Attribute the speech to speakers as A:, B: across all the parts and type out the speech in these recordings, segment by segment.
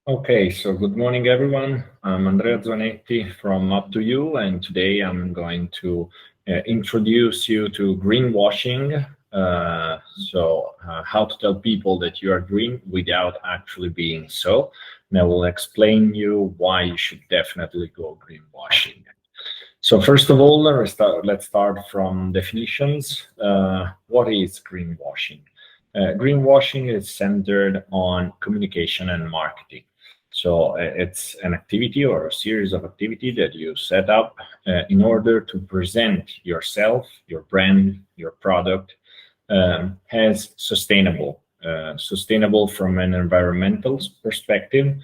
A: Okay, so good morning, everyone. I'm Andrea Zanetti from Up to You, and today I'm going to introduce you to greenwashing. How to tell people that you are green without actually being so. And I will explain you why you should definitely go greenwashing. So first of all, let's start from definitions. What is greenwashing? Greenwashing is centered on communication and marketing. So it's an activity or a series of activity that you set up in order to present yourself, your brand, your product as sustainable from an environmental perspective,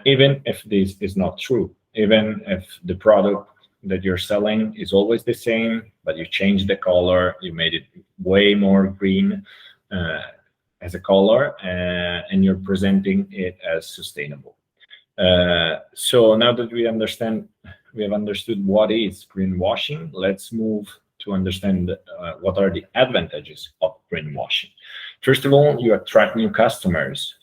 A: even if this is not true, even if the product that you're selling is always the same, but you changed the color, you made it way more green uh, as a color, and you're presenting it as sustainable. So now that we have understood what is greenwashing, let's move to understand what are the advantages of greenwashing. First of all, you attract new customers.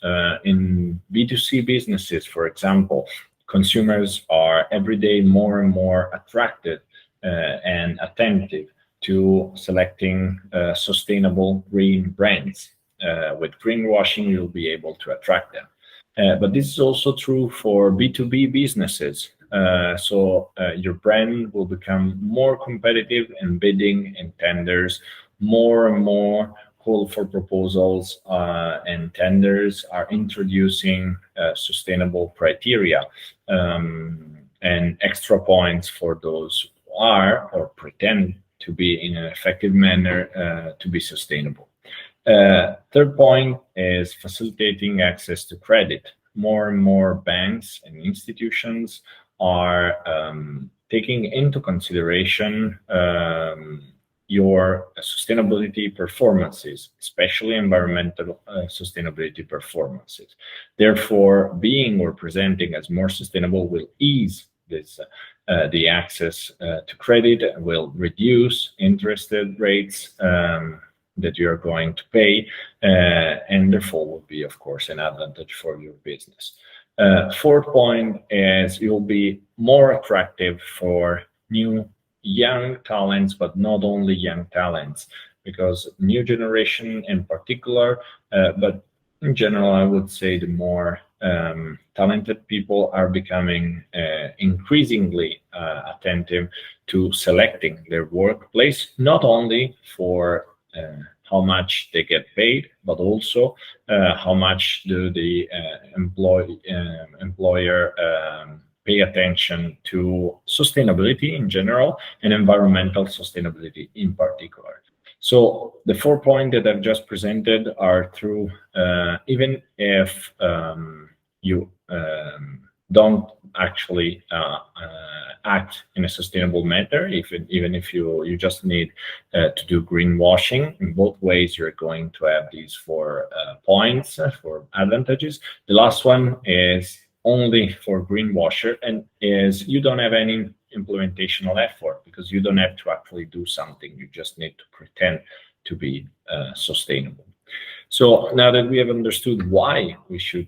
A: In B2C businesses, for example, consumers are every day more and more attracted and attentive to selecting sustainable green brands. With greenwashing, you'll be able to attract them. But this is also true for B2B businesses. Your brand will become more competitive in bidding and tenders. More and more call for proposals and tenders are introducing sustainable criteria and extra points for those who are or pretend to be in an effective manner to be sustainable. Third point is facilitating access to credit. More and more banks and institutions are taking into consideration your sustainability performances, especially environmental sustainability performances. Therefore, being or presenting as more sustainable will ease the access to credit, will reduce interest rates that you are going to pay, and therefore will be, of course, an advantage for your business. Fourth point is you'll be more attractive for new young talents, but not only young talents, because new generation in particular, but in general, I would say the more talented people are becoming increasingly attentive to selecting their workplace, not only for how much they get paid, but also how much do the employer pay attention to sustainability in general and environmental sustainability in particular. So the 4 points that I've just presented are true, even if you don't actually act in a sustainable manner, even if you just need to do greenwashing. In both ways, you're going to have these 4 points for advantages. The last one is only for greenwasher, and is you don't have any implementational effort because you don't have to actually do something. You just need to pretend to be sustainable. So now that we have understood why we should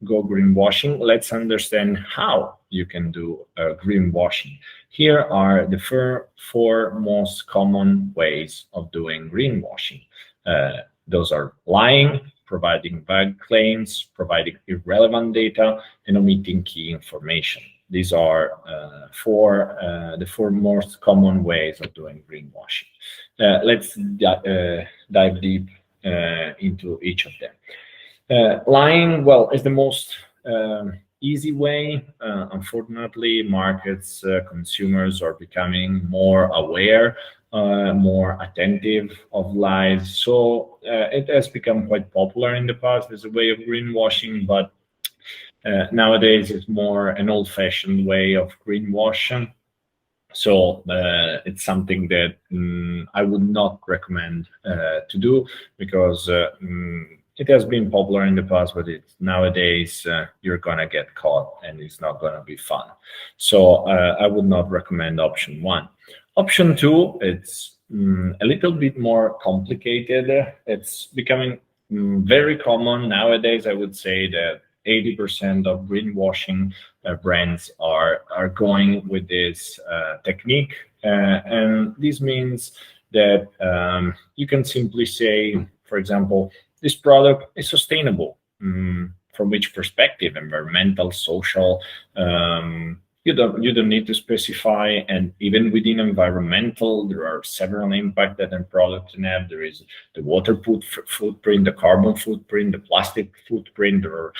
A: go greenwashing, let's understand how you can do greenwashing. Here are the four most common ways of doing greenwashing. Those are lying, providing vague claims, providing irrelevant data, and omitting key information. These are the four most common ways of doing greenwashing. Let's dive deep into each of them. Lying, well, is the most easy way. Unfortunately, markets, consumers are becoming more aware, more attentive of lies. So it has become quite popular in the past as a way of greenwashing, but nowadays it's more an old-fashioned way of greenwashing. So it's something that I would not recommend to do because it has been popular in the past, but nowadays you're gonna get caught and it's not gonna be fun. So I would not recommend option one. Option two, it's a little bit more complicated. It's becoming very common nowadays. I would say that 80% of greenwashing brands are going with this technique, and this means that you can simply say, for example, this product is sustainable. From which perspective? Environmental, social. You don't need to specify, and even within environmental, there are several impacts that a product can have. There is the water footprint, the carbon footprint, the plastic footprint. There are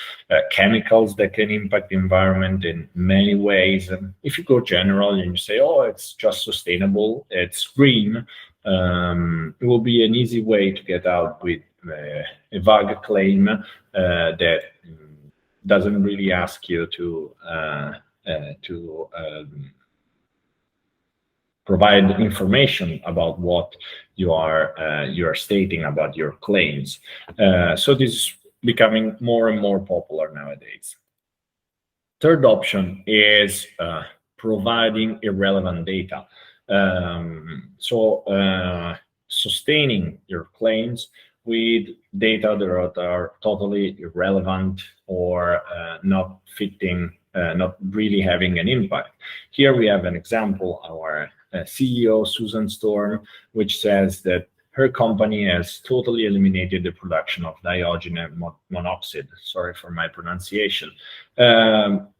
A: chemicals that can impact the environment in many ways. And if you go general and you say, oh, it's just sustainable, it's green, it will be an easy way to get out with a vague claim that doesn't really ask you to provide information about what you are stating about your claims. So this is becoming more and more popular nowadays. Third option is providing irrelevant data. Sustaining your claims with data that are totally irrelevant or not fitting, not really having an impact. Here we have an example, our CEO, Susan Storm, which says that her company has totally eliminated the production of dioxin monoxide, sorry for my pronunciation,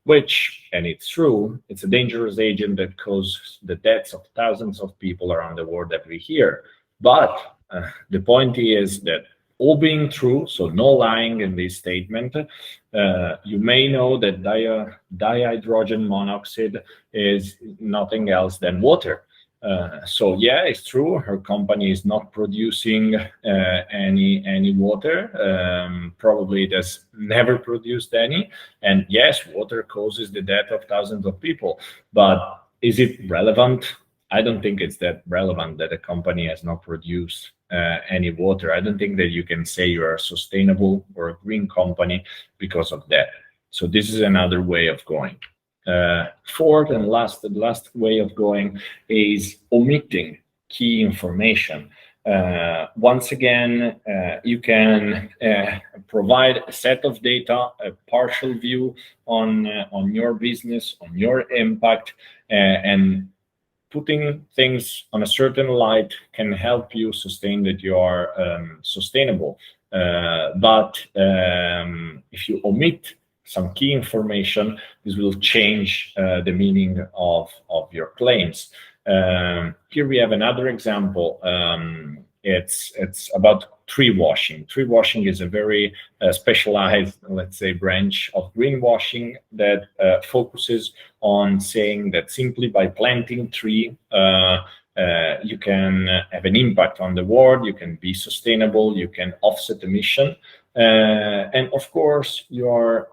A: which, and it's true, it's a dangerous agent that causes the deaths of thousands of people around the world every year. But the point is that all being true, so no lying in this statement, you may know that dihydrogen monoxide is nothing else than water. So yeah, it's true, her company is not producing any water. Probably it has never produced any. And yes, water causes the death of thousands of people. But is it relevant? I don't think it's that relevant that a company has not produced any water. I don't think that you can say you're a sustainable or a green company because of that. So this is another way of going. Fourth and the last way of going is omitting key information. Once again, you can provide a set of data, a partial view on your business, on your impact, and putting things on a certain light can help you sustain that you are sustainable. But if you omit some key information, this will change the meaning of your claims. Here we have another example. It's about tree washing. Tree washing is a very specialized, let's say, branch of greenwashing that focuses on saying that simply by planting tree, you can have an impact on the world, you can be sustainable, you can offset emission. And of course, you're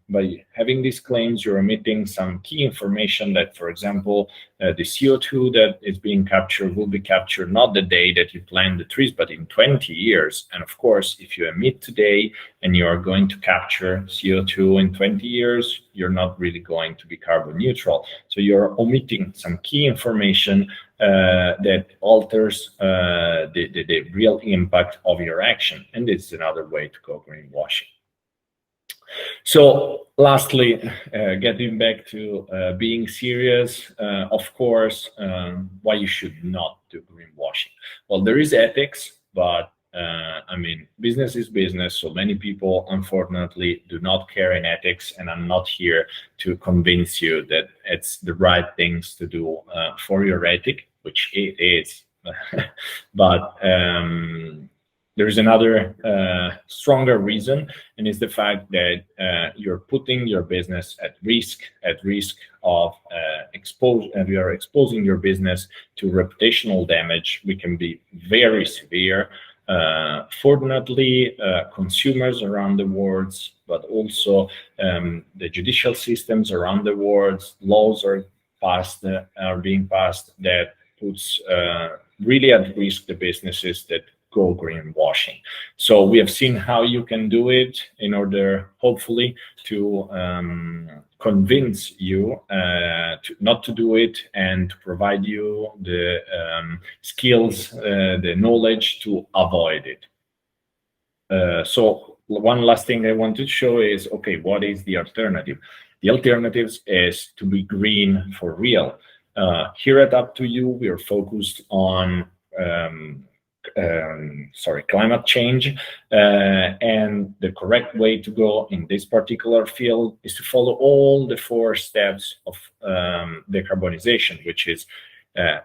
A: by having these claims, you're omitting some key information that, for example, the CO2 that is being captured will be captured not the day that you plant the trees, but in 20 years. And of course, if you emit today and you are going to capture CO2 in 20 years, you're not really going to be carbon neutral. So you're omitting some key information that alters the real impact of your action. And this is another way to go greenwashing. So lastly, getting back to being serious, of course, why you should not do greenwashing. Well, there is ethics, but I mean, business is business. So many people, unfortunately, do not care in ethics, and I'm not here to convince you that it's the right things to do for your ethic, which it is. But there is another stronger reason, and it's the fact that you're putting your business at risk of you are exposing your business to reputational damage, which can be very severe. Fortunately, consumers around the world, but also the judicial systems around the world, laws are being passed that puts really at risk the businesses that go greenwashing. So we have seen how you can do it in order, hopefully, to convince you not to do it and to provide you the skills, the knowledge to avoid it. So one last thing I want to show is, okay, what is the alternative? The alternatives is to be green for real. Here at Up to You, we are focused on climate change, and the correct way to go in this particular field is to follow all the 4 steps of decarbonization, which is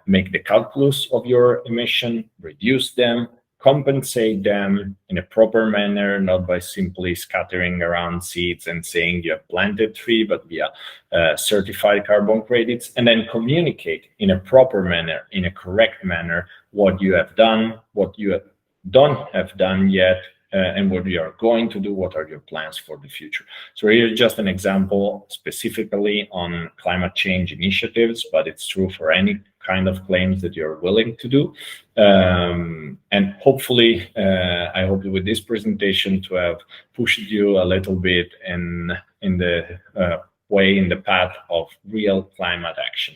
A: make the calculus of your emission, reduce them, compensate them in a proper manner, not by simply scattering around seeds and saying you have planted tree, but via certified carbon credits, and then communicate in a proper manner, in a correct manner, what you have done, what you don't have done yet, and what you are going to do, what are your plans for the future. So here's just an example specifically on climate change initiatives, but it's true for any kind of claims that you're willing to do. And hopefully, I hope with this presentation to have pushed you a little bit in the way, in the path of real climate action.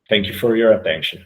A: Thank you for your attention.